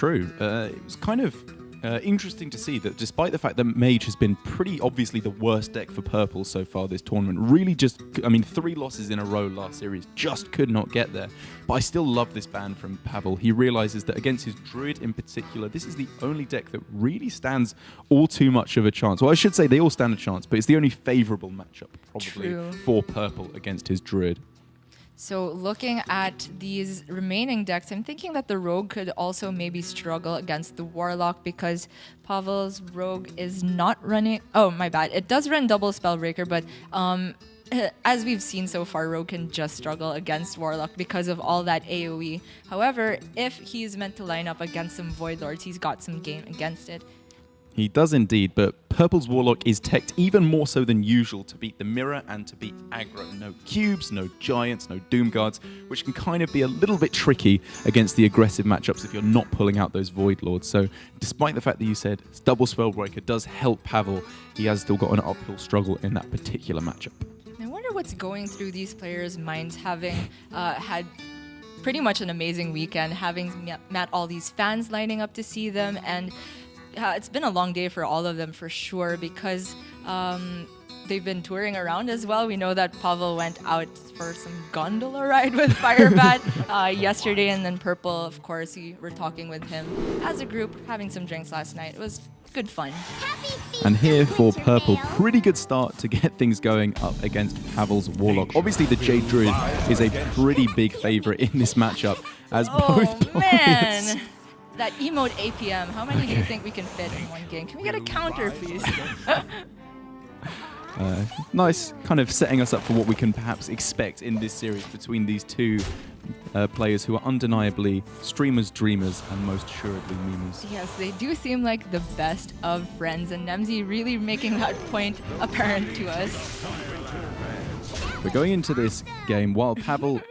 true. It was kind of interesting to see that despite the fact that Mage has been pretty obviously the worst deck for purple so far this tournament, really just, I mean, 3 losses in a row last series, just could not get there. But I still love this ban from Pavel. He realizes that against his Druid in particular, this is the only deck that really stands all too much of a chance. Well, I should say they all stand a chance, but it's the only favorable matchup probably for purple against his Druid. So looking at these remaining decks, I'm thinking that the Rogue could also maybe struggle against the Warlock because Pavel's Rogue is not running... Oh, my bad. It does run double Spellbreaker, but as we've seen so far, Rogue can just struggle against Warlock because of all that AoE. However, if he's meant to line up against some Void Lords, he's got some game against it. He does indeed, but Purple's Warlock is teched even more so than usual to beat the Mirror and to beat aggro. No cubes, no giants, no Doom Guards, which can kind of be a little bit tricky against the aggressive matchups if you're not pulling out those Void Lords. So despite the fact that you said double Spellbreaker does help Pavel, he has still got an uphill struggle in that particular matchup. I wonder what's going through these players' minds having had pretty much an amazing weekend, having met all these fans lining up to see them, and it's been a long day for all of them for sure because they've been touring around as well. We know that Pavel went out for some gondola ride with Firebat yesterday, and then Purple, of course, we were talking with him as a group, having some drinks last night. It was good fun. And here for Purple, pretty good start to get things going up against Pavel's Warlock. Obviously, the Jade Druid is a pretty big favorite in this matchup as both players... Man. That emote APM, how many do you think we can fit in one game? Can we get a counter, please? Nice, kind of setting us up for what we can perhaps expect in this series between these two players who are undeniably streamers, dreamers, and most assuredly memers. Yes, they do seem like the best of friends, and Nemzi really making that point apparent to us. We're going into this game while Pavel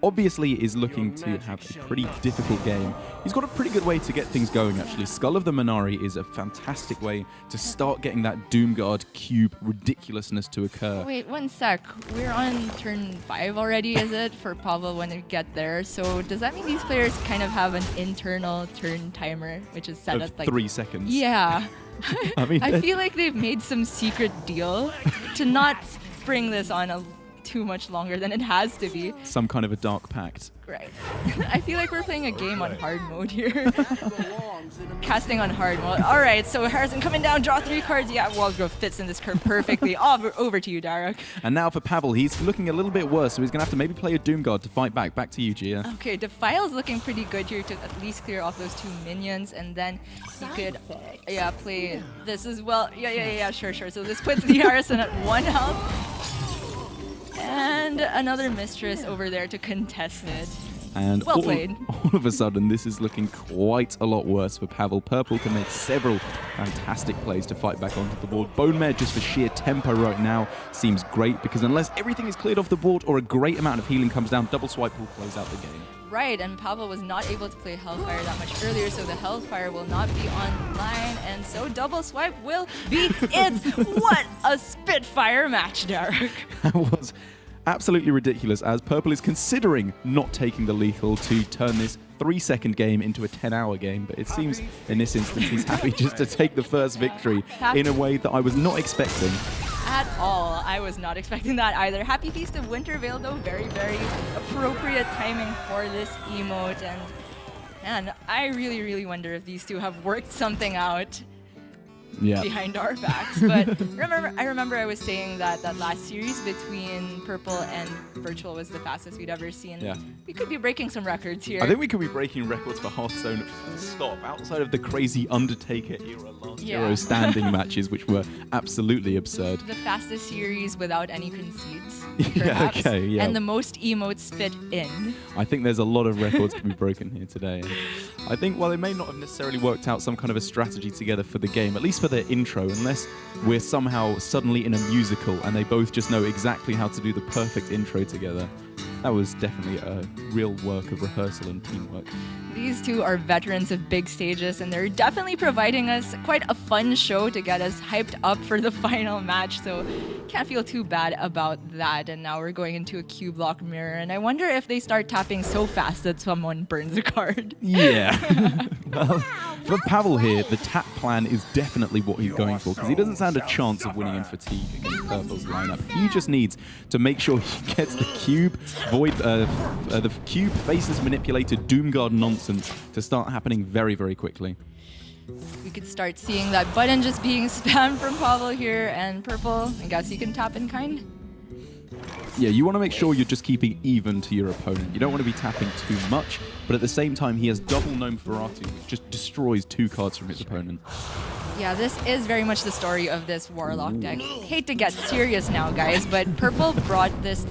obviously is looking to have a pretty difficult game. He's got a pretty good way to get things going, actually. Skull of the Minari is a fantastic way to start getting that Doomguard cube ridiculousness to occur. Wait, one sec. We're on turn 5 already, is it, for Pavel when we get there? So does that mean these players kind of have an internal turn timer, which is set at like 3 seconds? Yeah. I mean, I feel like they've made some secret deal to not bring this on too much longer than it has to be. Some kind of a dark pact. Right. I feel like we're playing a game on hard mode here. Casting on hard mode. All right, so Harrison coming down, draw 3 cards. Yeah, Wallgrove fits in this curve perfectly. Over to you, Darek. And now for Pavel, he's looking a little bit worse, so he's going to have to maybe play a Doomguard to fight back. Back to you, Gia. Okay, Defile's looking pretty good here to at least clear off those 2 minions, and then he could, play this as well. Yeah, sure. So this puts the Harrison at 1 health. And another Mistress over there to contest it. And well played. All of a sudden, this is looking quite a lot worse for Pavel. Purple can make several fantastic plays to fight back onto the board. Bone Mare, just for sheer tempo right now, seems great because unless everything is cleared off the board or a great amount of healing comes down, double swipe will close out the game. Right, and Pavel was not able to play Hellfire that much earlier, so the Hellfire will not be online, and so double swipe will be it. What a Spitfire match, Derek. That was absolutely ridiculous, as Purple is considering not taking the lethal to turn this 3-second game into a 10-hour game, but it seems in this instance he's happy just to take the first victory in a way that I was not expecting. At all. I was not expecting that either. Happy Feast of Winter Veil, though, very, very appropriate timing for this emote, and I really, really wonder if these two have worked something out behind our backs. But I remember I was saying that last series between Purple and Virtual was the fastest we'd ever seen. Yeah. We could be breaking some records here. I think we could be breaking records for Hearthstone full stop, outside of the crazy Undertaker era last Euro standing matches, which were absolutely absurd. The fastest series without any concedes, perhaps, and the most emotes fit in. I think there's a lot of records to be broken here today. And I think while they may not have necessarily worked out some kind of a strategy together for the game, at least for their intro, unless we're somehow suddenly in a musical and they both just know exactly how to do the perfect intro together, That was definitely a real work of rehearsal and teamwork. These two are veterans of big stages, and they're definitely providing us quite a fun show to get us hyped up for the final match, so can't feel too bad about that. And now we're going into a cube block mirror, and I wonder if they start tapping so fast that someone burns a card. Yeah. Well, for Pavel here, the tap plan is definitely what he's going for, because he doesn't stand a chance of winning in fatigue against Purple's lineup. He just needs to make sure he gets the cube, the cube faceless manipulator Doomguard nonsense to start happening very, very quickly. We could start seeing that button just being spammed from Pavel here, and Purple, I guess you can tap in kind. Yeah, you want to make sure you're just keeping even to your opponent. You don't want to be tapping too much, but at the same time, he has double Gnome Ferratu, which just destroys 2 cards from his opponent. Yeah, this is very much the story of this Warlock deck. Hate to get serious now, guys, but Purple brought this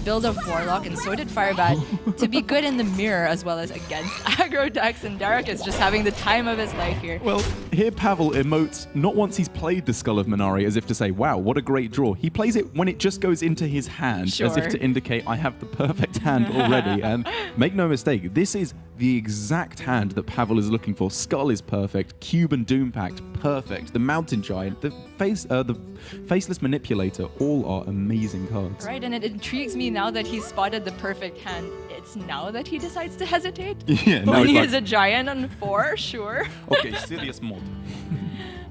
build of Warlock, and so did Firebat, to be good in the mirror as well as against aggro decks, and Derek is just having the time of his life here. Well, here Pavel emotes not once he's played the Skull of Minari as if to say, wow, what a great draw. He plays it when it just goes into his hand, as if to indicate, I have the perfect hand already. And make no mistake, this is the exact hand that Pavel is looking for. Skull is perfect, Cube and Doom Pact, perfect. The Mountain Giant, the Faceless Manipulator, all are amazing cards. Right, and it intrigues me now that he's spotted the perfect hand. It's now that he decides to hesitate? Yeah, when he is a giant on 4, sure. Okay, serious mod.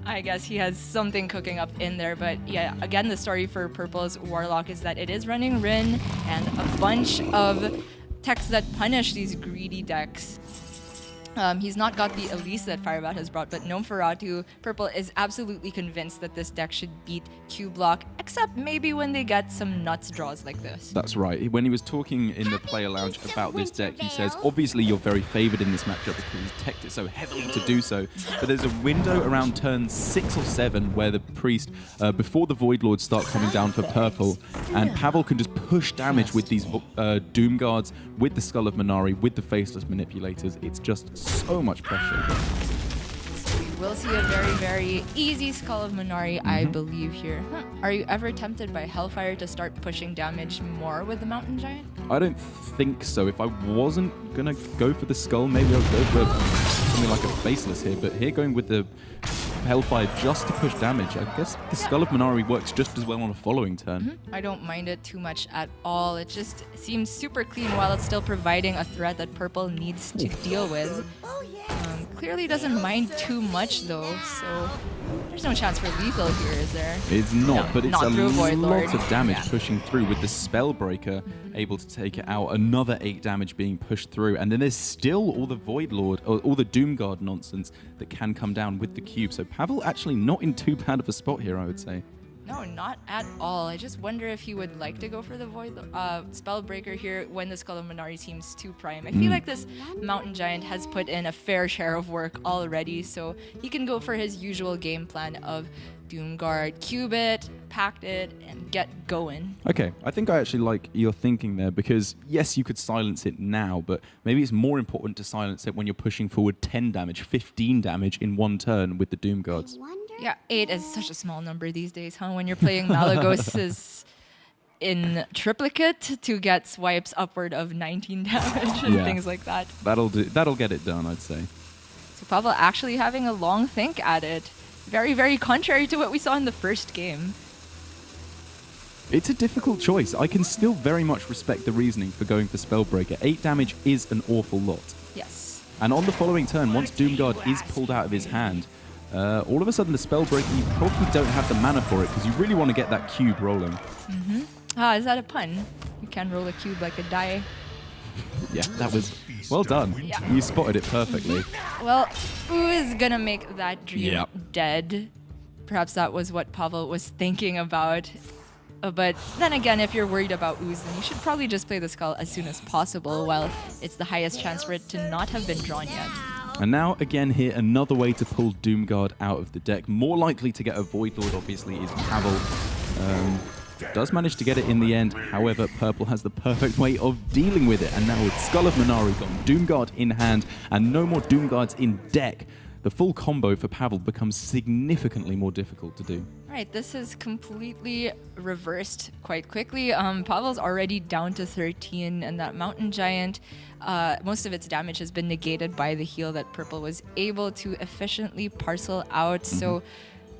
I guess he has something cooking up in there, but yeah, again, the story for Purple's Warlock is that it is running Rin and a bunch of techs that punish these greedy decks. He's not got the Elise that Firebat has brought, but Gnome Ferratu, Purple is absolutely convinced that this deck should beat Q-Block, except maybe when they get some nuts draws like this. That's right. When he was talking in the player lounge about this deck, he says, obviously you're very favored in this matchup because he's teched it so heavily to do so, but there's a window around turn 6 or 7 where the Priest, before the Void Lords start coming down for Purple, and Pavel can just push damage with these Doom Guards, with the Skull of Minari, with the Faceless Manipulators. It's just so much pressure. So we will see a very, very easy Skull of Minari, I believe, here. Are you ever tempted by Hellfire to start pushing damage more with the Mountain Giant? I don't think so. If I wasn't going to go for the Skull, maybe I would go for something like a Faceless here. But here going with the Hellfire just to push damage, I guess the Skull of Minari works just as well on a following turn. I don't mind it too much at all. It just seems super clean while it's still providing a threat that Purple needs to deal with. Clearly doesn't mind too much though, so there's no chance for lethal here, is there? It's not, No, but it's not a through Void Lord. lot of damage pushing through with the Spellbreaker able to take it out. Another 8 damage being pushed through, and then there's still all the Void Lord, or all the Doomguard nonsense that can come down with the cube. So Pavel actually not in too bad of a spot here, I would say. No, not at all. I just wonder if he would like to go for the Void Spellbreaker here when the Skull of Minari seems too prime. I feel like this Mountain Giant has put in a fair share of work already, so he can go for his usual game plan of Doomguard, cube it, pact it, and get going. Okay, I think I actually like your thinking there, because yes, you could silence it now, but maybe it's more important to silence it when you're pushing forward 10 damage, 15 damage in one turn with the Doomguards. Yeah, 8 is such a small number these days, huh? When you're playing Malagos in triplicate to get swipes upward of 19 damage and things like that. That'll get it done, I'd say. So Pavel actually having a long think at it. Very, very contrary to what we saw in the first game. It's a difficult choice. I can still very much respect the reasoning for going for Spellbreaker. 8 damage is an awful lot. Yes. And on the following turn, once Doomguard is pulled out of his hand, all of a sudden the Spellbreaker, you probably don't have the mana for it, because you really want to get that cube rolling. Ah, is that a pun? You can roll a cube like a die. Yeah, that was well done. Yeah. You spotted it perfectly. Well, who is gonna make that dream Yep. dead? Perhaps that was what Pavel was thinking about. But then again, if you're worried about Ooze, then you should probably just play the Skull as soon as possible, while it's the highest chance for it to not have been drawn yet. And now, again here, another way to pull Doomguard out of the deck. More likely to get a Void Lord, obviously, is Pavel. Does manage to get it in the end. However, Purple has the perfect way of dealing with it. And now with Skull of Minari gone, Doomguard in hand, and no more Doomguards in deck. the full combo for Pavel becomes significantly more difficult to do. Right, this is completely reversed quite quickly. Pavel's already down to 13, and that Mountain Giant, most of its damage has been negated by the heal that Purple was able to efficiently parcel out. So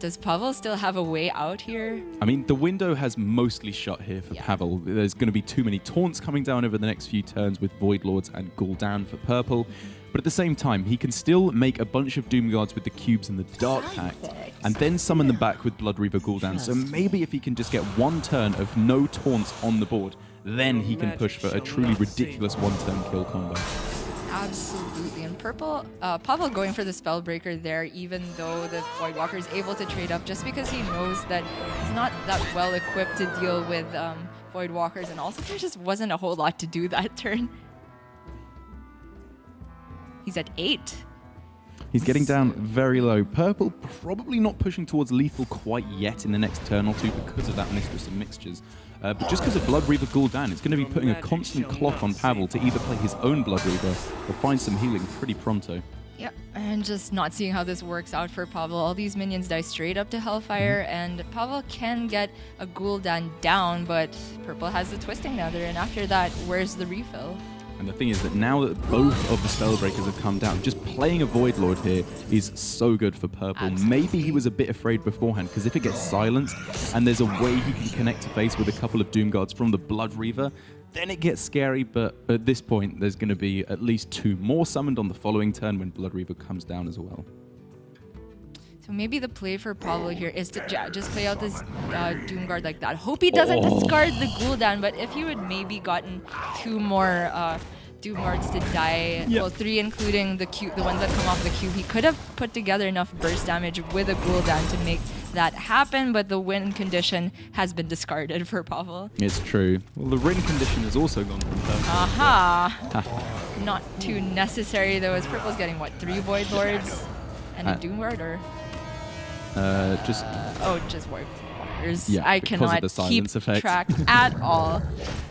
does Pavel still have a way out here? I mean, the window has mostly shut here for Pavel. There's going to be too many taunts coming down over the next few turns with Void Lords and Gul'dan for Purple. But at the same time, he can still make a bunch of Doom Guards with the cubes and the Dark Pact, and then summon them back with Blood Reaver Gul'dan. So maybe if he can just get one turn of no taunts on the board, then he can push for a truly ridiculous one-turn kill combo. Absolutely. And Pavel going for the Spellbreaker there, even though the Voidwalker is able to trade up, just because he knows that he's not that well equipped to deal with Voidwalkers, and also there just wasn't a whole lot to do that turn. He's at 8. He's getting down very low. Purple probably not pushing towards lethal quite yet in the next turn or two because of that Mistress of Mixtures. But just because of Blood Reaver Gul'dan, it's going to be putting a constant clock on Pavel to either play his own Blood Reaver or find some healing pretty pronto. Yep, and just not seeing how this works out for Pavel. All these minions die straight up to Hellfire, and Pavel can get a Gul'dan down, but Purple has the Twisting Nether, and after that, where's the refill? And the thing is that now that both of the Spellbreakers have come down, just playing a Void Lord here is so good for Purple. Absolutely. Maybe he was a bit afraid beforehand, because if it gets silenced and there's a way he can connect to face with a couple of Doom Guards from the Blood Reaver, then it gets scary. But at this point, there's going to be at least 2 more summoned on the following turn when Blood Reaver comes down as well. So maybe the play for Pavel here is to just play out this Doom Guard like that. Hope he doesn't discard the Gul'dan, but if he would maybe gotten 2 more Doom Guards to die, well, 3 including the ones that come off the cube, he could have put together enough burst damage with a Gul'dan to make that happen, but the win condition has been discarded for Pavel. It's true. Well, the win condition has also gone from Purple. Aha! Not too necessary though, as Purple's getting, what, 3 Void Lords and a Doom Guard, or? Just Void Warriors. Yeah, I because cannot of the keep silence effect. track at all.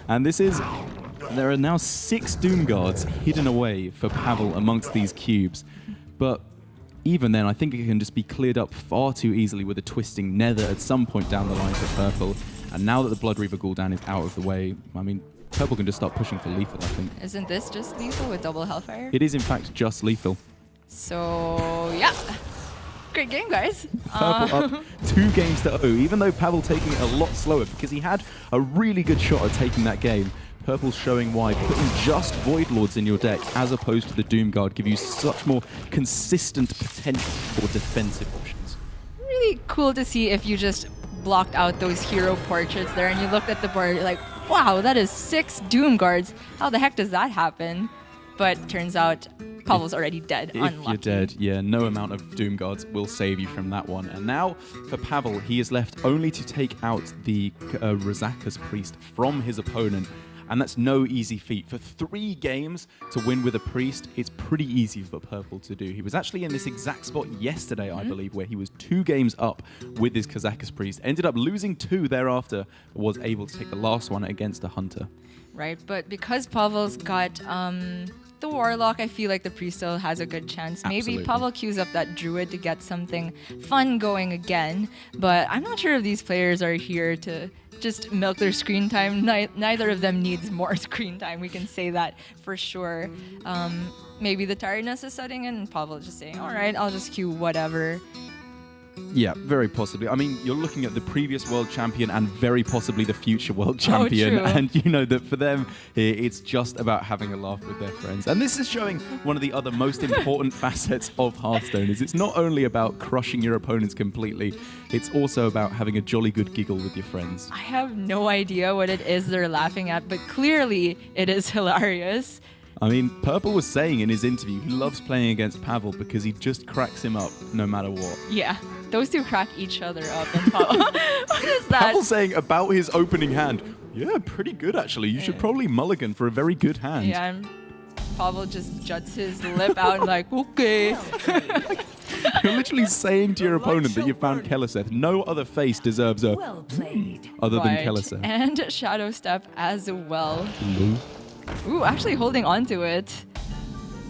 And there are now 6 Doom Guards hidden away for Pavel amongst these cubes. But even then, I think it can just be cleared up far too easily with a Twisting Nether at some point down the line for Purple. And now that the Blood Reaver Gul'dan is out of the way, I mean, Purple can just start pushing for lethal, I think. Isn't this just lethal with double Hellfire? It is, in fact, just lethal. So, yeah. Great game, guys. Purple up 2 games to 0, even though Pavel taking it a lot slower because he had a really good shot at taking that game. Purple's showing why putting just Void Lords in your deck as opposed to the Doom Guard give you such more consistent potential for defensive options. Really cool to see if you just blocked out those hero portraits there and you looked at the board, you're like, wow, that is 6 Doom Guards. How the heck does that happen? But turns out Pavel's already dead. If you're dead, yeah, no amount of Doom Guards will save you from that one. And now for Pavel, he is left only to take out the Razaka's Priest from his opponent. And that's no easy feat. For 3 games to win with a Priest, it's pretty easy for Purple to do. He was actually in this exact spot yesterday, I believe, where he was 2 games up with his Kazakus Priest. Ended up losing 2 thereafter, but was able to take the last one against a Hunter. Right, but because Pavel's got the Warlock, I feel like the Priest still has a good chance. Maybe Absolutely. Pavel queues up that Druid to get something fun going again. But I'm not sure if these players are here to just milk their screen time. Neither of them needs more screen time. We can say that for sure. Maybe the tiredness is setting in and Pavel is just saying, all right, I'll just queue whatever. Yeah, very possibly. I mean, you're looking at the previous world champion and very possibly the future world champion. True. And you know that for them, it's just about having a laugh with their friends. And this is showing one of the other most important facets of Hearthstone is it's not only about crushing your opponents completely, it's also about having a jolly good giggle with your friends. I have no idea what it is they're laughing at, but clearly it is hilarious. I mean, Purple was saying in his interview he loves playing against Pavel because he just cracks him up no matter what. Yeah, those two crack each other up. And what is that? Pavel saying about his opening hand, yeah, pretty good actually. You should probably mulligan for a very good hand. Yeah, and Pavel just juts his lip out and like, okay. You're literally saying to your opponent that you found Keleseth. No other face deserves a Well played. other than Right. Keleseth. And Shadow Step as well. Hello? Ooh, actually holding on to it.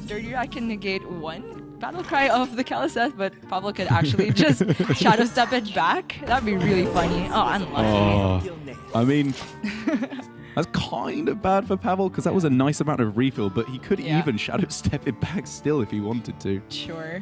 Dirty Rat can negate 1. battle cry of the Kaliseth, but Pavel could actually just shadow step it back. That'd be really funny. Oh, unlucky. I mean, that's kind of bad for Pavel because that was a nice amount of refill, but he could even shadow step it back still if he wanted to. Sure.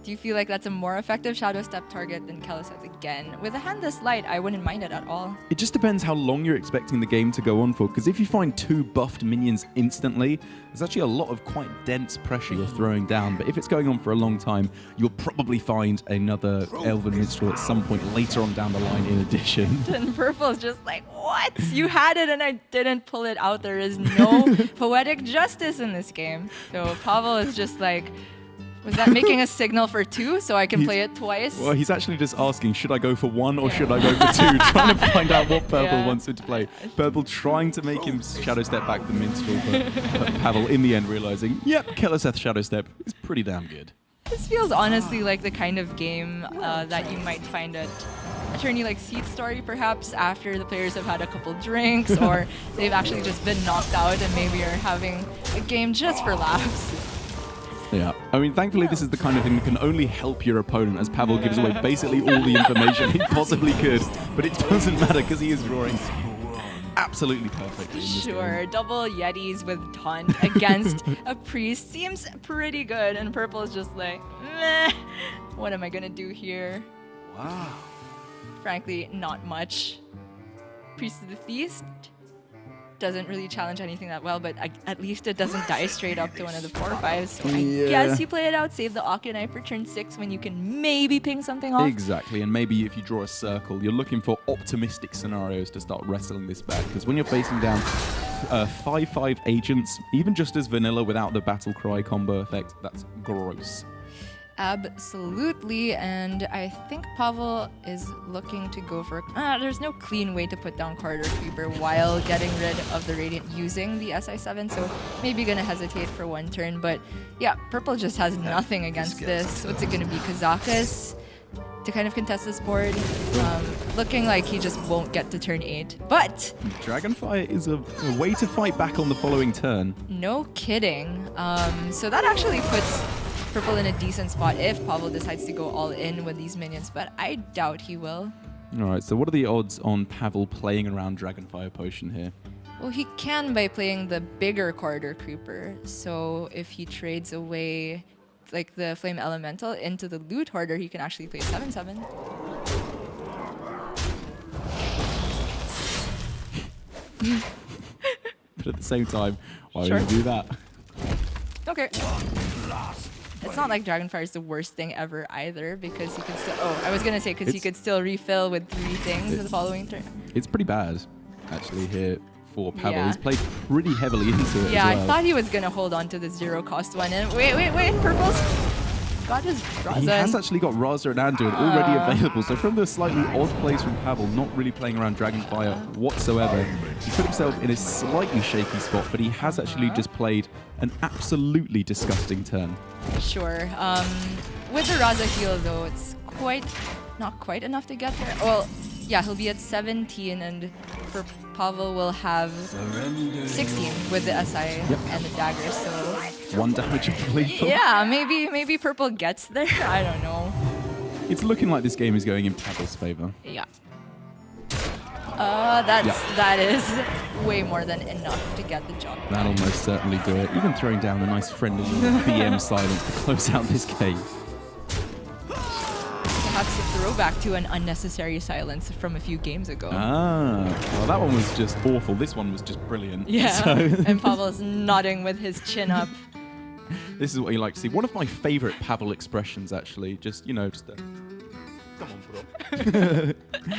Do you feel like that's a more effective shadow step target than Kaliseth again? With a hand this light, I wouldn't mind it at all. It just depends how long you're expecting the game to go on for, because if you find 2 buffed minions instantly, there's actually a lot of quite dense pressure you're throwing down. But if it's going on for a long time, you'll probably find another Elven Minstrel at some point later on down the line in addition. And Purple's just like, what? You had it and I didn't pull it out. There is no poetic justice in this game. So Pavel is just like, was that making a signal for 2 so I can play it twice? Well, he's actually just asking, should I go for 1 or should I go for 2? Trying to find out what Purple wants him to play. Purple trying to make him shadow step back the minstrel, but Pavel in the end realizing, yep, Kaliseth shadow step is pretty damn good. This feels honestly like the kind of game that you might find at a tourney like Seed Story, perhaps after the players have had a couple drinks or they've actually just been knocked out and maybe are having a game just for laughs. Yeah, I mean, thankfully this is the kind of thing that can only help your opponent, as Pavel gives away basically all the information he possibly could, but it doesn't matter because he is drawing absolutely perfectly. Sure, double Yetis with taunt against a priest seems pretty good, and Purple is just like, meh, what am I gonna do here? Wow. Frankly, not much. Priest of the Feast doesn't really challenge anything that well, but at least it doesn't die straight up to one of the 4/5s. So I guess you play it out, save the Oculite for turn 6 when you can maybe ping something off. Exactly, and maybe if you draw a circle, you're looking for optimistic scenarios to start wrestling this back, because when you're facing down 5/5 agents, even just as vanilla without the battle cry combo effect, that's gross. Absolutely, and I think Pavel is looking to go for... there's no clean way to put down Carter Creeper while getting rid of the Radiant using the SI7, so maybe gonna hesitate for 1 turn, but yeah, Purple just has nothing against this. What's it gonna be, Kazakus to kind of contest this board? Looking like he just won't get to turn 8, but... Dragonfire is a way to fight back on the following turn. No kidding. So that actually puts Purple in a decent spot if Pavel decides to go all in with these minions, but I doubt he will. Alright, so what are the odds on Pavel playing around Dragonfire Potion here? Well, he can by playing the bigger Corridor Creeper, so if he trades away like the Flame Elemental into the Loot Hoarder, he can actually play 7/7. But at the same time, why would you do that? Okay. It's not like Dragonfire is the worst thing ever either, because he can still... Oh, I was going to say, because he could still refill with 3 things the following turn. It's pretty bad, actually, here for Pavel. He's played pretty heavily into it Yeah, as well. I thought he was going to hold on to the 0-cost one. And wait, Purple's got his Raza. He has actually got Raza and Anduin already available, so from the slightly odd place from Pavel, not really playing around Dragonfire whatsoever, he put himself in a slightly shaky spot, but he has actually just played an absolutely disgusting turn. Sure. With the Raza heal, though, it's not quite enough to get there. Well, yeah, he'll be at 17, and for Pavel will have 16 with the SI and the dagger, so... 1 damage of lethal. Yeah, maybe Purple gets there. I don't know. It's looking like this game is going in Pavel's favor. Yeah. That is way more than enough to get the job done. That'll most certainly do it. Even throwing down a nice friendly BM silence to close out this game. Perhaps a throwback to an unnecessary silence from a few games ago. Well, that one was just awful. This one was just brilliant. Yeah, So and Pavel's nodding with his chin up. This is what you like to see. One of my favorite Pavel expressions, actually. Just, just a... Come on, bro.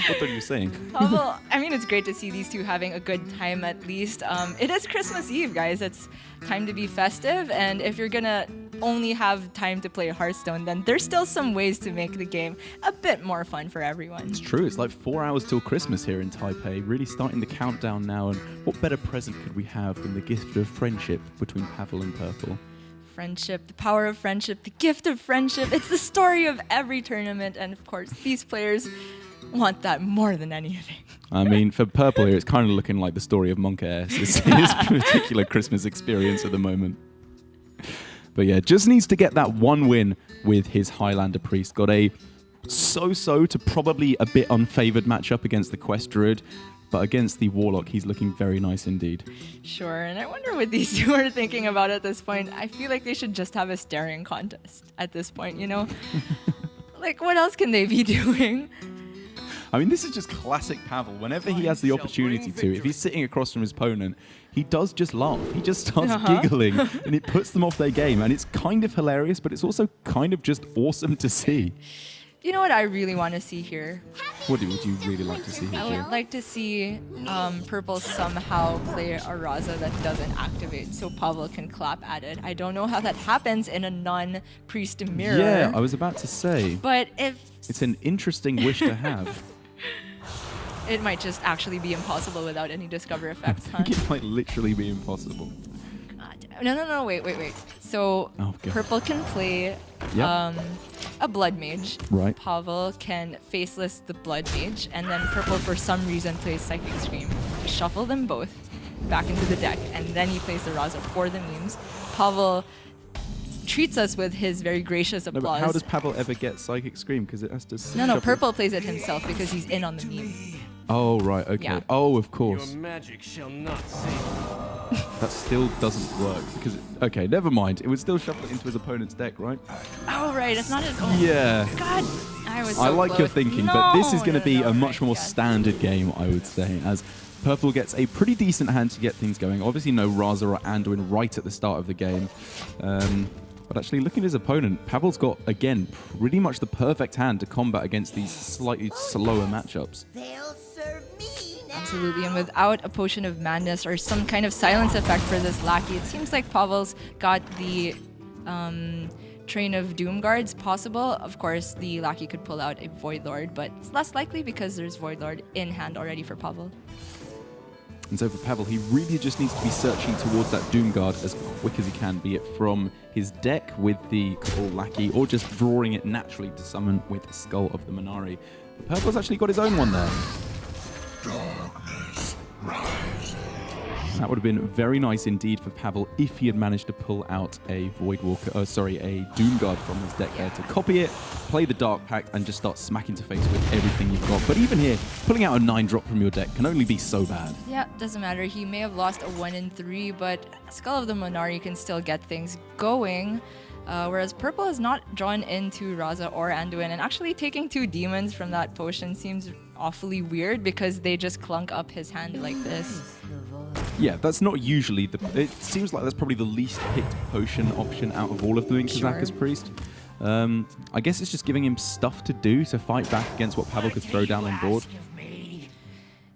What are you saying? Pavel, I mean, it's great to see these two having a good time at least. It is Christmas Eve, guys. It's time to be festive, and if you're gonna only have time to play Hearthstone, then there's still some ways to make the game a bit more fun for everyone. It's true. It's like 4 hours till Christmas here in Taipei. Really starting the countdown now, and what better present could we have than the gift of friendship between Pavel and Purple? Friendship, the power of friendship, the gift of friendship. It's the story of every tournament, and of course, these players want that more than anything. I mean, for Purple here, it's kind of looking like the story of Monk Air's his particular Christmas experience at the moment. But yeah, just needs to get that one win with his Highlander Priest. Got a so-so to probably a bit unfavored matchup against the Quest Druid, but against the Warlock, he's looking very nice indeed. Sure, and I wonder what these two are thinking about at this point. I feel like they should just have a staring contest at this point, you know? Like, what else can they be doing? I mean, this is just classic Pavel. Whenever he has the opportunity to, if he's sitting across from his opponent, he does just laugh. He just starts giggling, and it puts them off their game. And it's kind of hilarious, but it's also kind of just awesome to see. You know what I really want to see here? What would you really like to see here? I would like to see Purple somehow play a Raza that doesn't activate so Pavel can clap at it. I don't know how that happens in a non-priest mirror. Yeah, I was about to say. But if... It's an interesting wish to have. It might just actually be impossible without any Discover effects, I think it might literally be impossible. No, wait. So Purple can play a Blood Mage. Right. Pavel can Faceless the Blood Mage, and then Purple for some reason plays Psychic Scream. Shuffle them both back into the deck, and then he plays the Raza for the memes. Pavel treats us with his very gracious applause. No, but how does Pavel ever get Psychic Scream? Because it has to... No, Purple plays it himself because he's in on the meme. Oh, right, okay. Yeah. Oh, of course. Your magic shall not save. That still doesn't work because... Okay, never mind. It would still shuffle it into his opponent's deck, right? Oh, right. It's not his own. Yeah. God, I was so I like close. your thinking, but this is going to be a much more standard game, I would say, as Purple gets a pretty decent hand to get things going. Obviously, no Raza or Anduin right at the start of the game. But actually, looking at his opponent, Pavel's got, again, pretty much the perfect hand to combat against these slightly slower matchups. They'll serve me now. Absolutely, and without a Potion of Madness or some kind of silence effect for this Lackey, it seems like Pavel's got the train of Doom Guards possible. Of course, the Lackey could pull out a Void Lord, but it's less likely because there's Void Lord in hand already for Pavel. And so for Pavel, he really just needs to be searching towards that Doom Guard as quick as he can, be it from his deck with the Cabal Lackey or just drawing it naturally to summon with Skull of the Minari. But Purple's actually got his own one there. Darkness rises. That would have been very nice indeed for Pavel if he had managed to pull out a a Doom Guard from his deck there to copy it, play the Dark Pact, and just start smacking to face with everything you've got. But even here, pulling out a 9-drop from your deck can only be so bad. Yeah, doesn't matter. He may have lost a 1 in 3, but Skull of the Minari can still get things going. Whereas Purple is not drawn into Raza or Anduin, and actually taking 2 demons from that potion seems awfully weird because they just clunk up his hand like this. Yeah, that's not usually it seems like that's probably the least picked potion option out of all of them in Kazaka's Priest. I guess it's just giving him stuff to do to fight back against what Pavel could throw down on board.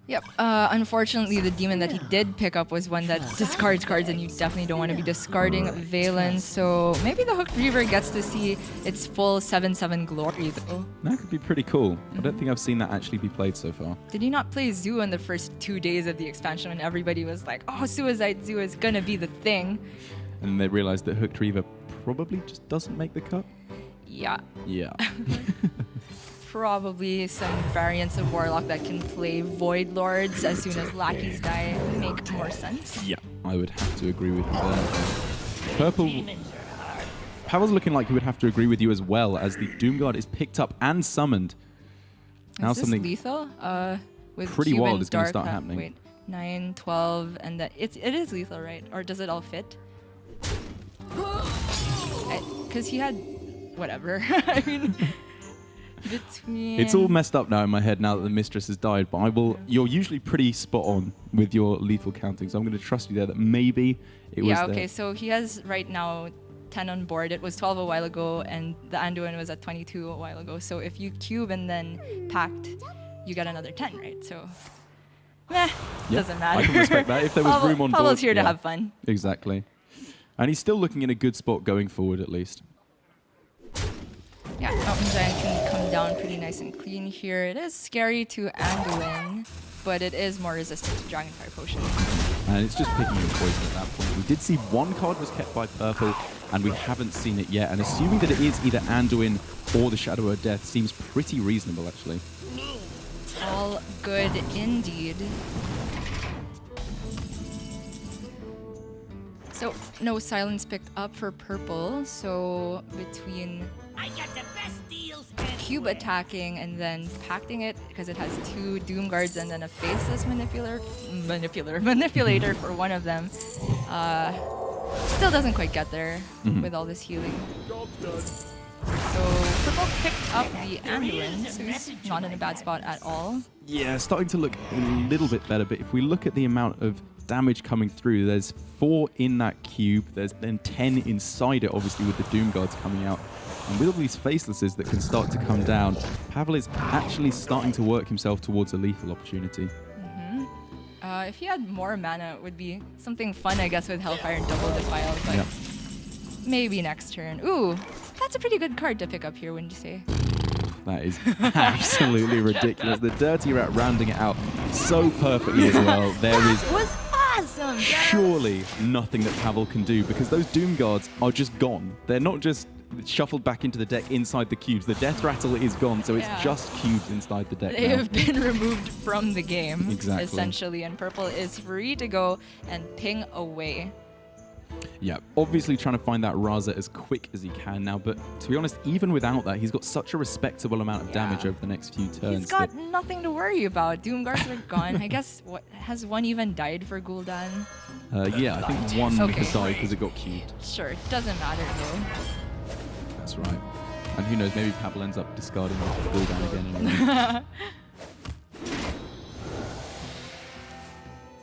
Yep. Unfortunately, the demon that he did pick up was one that discards cards, and you definitely don't want to be discarding Valence. So maybe the Hooked Reaver gets to see its full 7/7 glory, though. That could be pretty cool. I don't think I've seen that actually be played so far. Did he not play Zoo in the first 2 days of the expansion when everybody was like, oh, Suicide Zoo is going to be the thing? And then they realized that Hooked Reaver probably just doesn't make the cut? Yeah. Yeah. Probably some variants of Warlock that can play Void Lords as soon as Lackeys die make more sense. Yeah, I would have to agree with you there. Purple... Pavel's looking like he would have to agree with you as well, as the Doom Guard is picked up and summoned. Now Is this something lethal? With pretty Cuban wild is going to Dark start happening. Wait, 9, 12, and it is lethal, right? Or does it all fit? Because he had... whatever. I mean... Between... It's all messed up now in my head now that the Mistress has died, but you're usually pretty spot on with your lethal counting, so I'm going to trust you there that maybe it was Yeah, okay, there. so he has right now 10 on board. It was 12 a while ago, and the Anduin was at 22 a while ago. So if you cube and then pact, you get another 10, right? So, Yeah, doesn't matter. I can respect that. If there was room on board. Pavel's here to yeah, have fun. Exactly. And he's still looking in a good spot going forward, at least. Yeah, Mountain Giant can come down pretty nice and clean here. It is scary to Anduin, but it is more resistant to Dragonfire Potion. And it's just picking your poison at that point. We did see one card was kept by Purple, and we haven't seen it yet. And assuming that it is either Anduin or the Shadow of Death seems pretty reasonable, actually. All good indeed. So no silence picked up for purple. So between I got the best deals cube attacking and then pacting it because it has 2 Doom Guards and then a faceless manipulator for one of them. Still doesn't quite get there with all this healing. So purple picked up the Anduin, so he's not in a bad spot at all. Yeah, starting to look a little bit better, but if we look at the amount of damage coming through, there's 4 in that cube, there's then 10 inside it, obviously with the Doom Guards coming out. And with all these facelesses that can start to come down, Pavel is actually starting to work himself towards a lethal opportunity. If he had more mana, it would be something fun, I guess, with Hellfire and Double Defile, but Yep. maybe next turn. Ooh, that's a pretty good card to pick up here, wouldn't you say? That is absolutely ridiculous. The Dirty Rat rounding it out so perfectly as well. There is That was awesome! surely nothing that Pavel can do because those Doom Guards are just gone. They're not just shuffled back into the deck inside the cubes. The Death Rattle is gone, so it's Yeah. just cubes inside the deck They now. have been removed from the game, Exactly. essentially, and purple is free to go and ping away. Yeah, obviously trying to find that Raza as quick as he can now, but to be honest, even without that, he's got such a respectable amount of damage over the next few turns. He's got nothing to worry about. Doom Guards are gone. I guess, has one even died for Gul'dan? Yeah, I think one Okay. has died because it got cubed. Sure, doesn't matter though. That's right. And who knows, maybe Pavel ends up discarding the Gul'dan again anyway.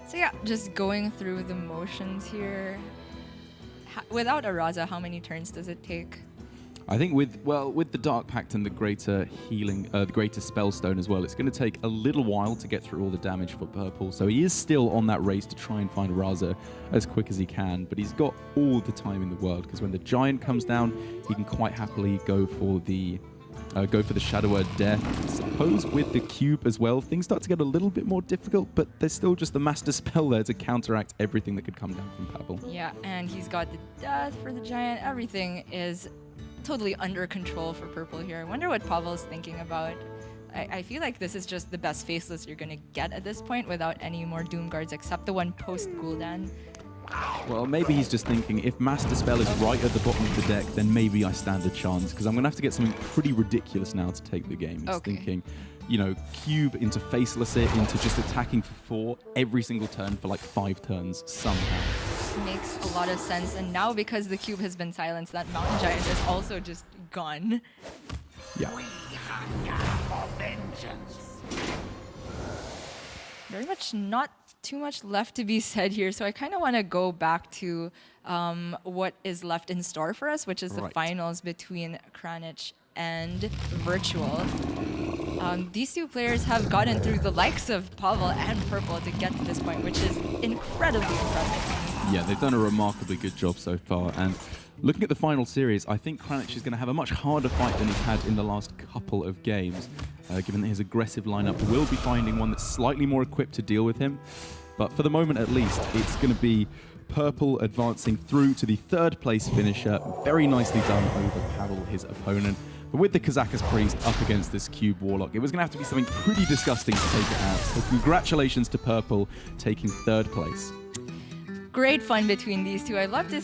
So yeah, just going through the motions here. Without a Raza, how many turns does it take? I think with the Dark Pact and the greater healing, the greater Spellstone as well, it's going to take a little while to get through all the damage for purple. So he is still on that race to try and find Raza as quick as he can, but he's got all the time in the world because when the Giant comes down, he can quite happily go for the Shadow Word Death. I suppose with the cube as well, things start to get a little bit more difficult, but there's still just the Master Spell there to counteract everything that could come down from Pavel. Yeah, and he's got the Death for the Giant. Everything is totally under control for purple here. I wonder what Pavel's thinking about. I feel like this is just the best faceless you're going to get at this point without any more Doom Guards except the one post Gul'dan. Well, maybe he's just thinking, if Master Spell is right at the bottom of the deck, then maybe I stand a chance, because I'm going to have to get something pretty ridiculous now to take the game. He's thinking, cube into faceless it, into just attacking for 4 every single turn for like 5 turns somehow. Makes a lot of sense, and now because the cube has been silenced, that Mountain Giant is also just gone. Yeah. Very much not too much left to be said here, so I kind of want to go back to what is left in store for us, which is the finals between Kranich and Virtual. These 2 players have gotten through the likes of Pavel and Purple to get to this point, which is incredibly impressive. Yeah, they've done a remarkably good job so far, and looking at the final series, I think Kranich is going to have a much harder fight than he's had in the last couple of games, given that his aggressive lineup will be finding one that's slightly more equipped to deal with him. But for the moment at least, it's going to be Purple advancing through to the 3rd place finisher. Very nicely done over Pavel, his opponent. But with the Kazakus Priest up against this Cube Warlock, it was going to have to be something pretty disgusting to take it out. So congratulations to Purple taking 3rd place. Great fun between these 2. I love to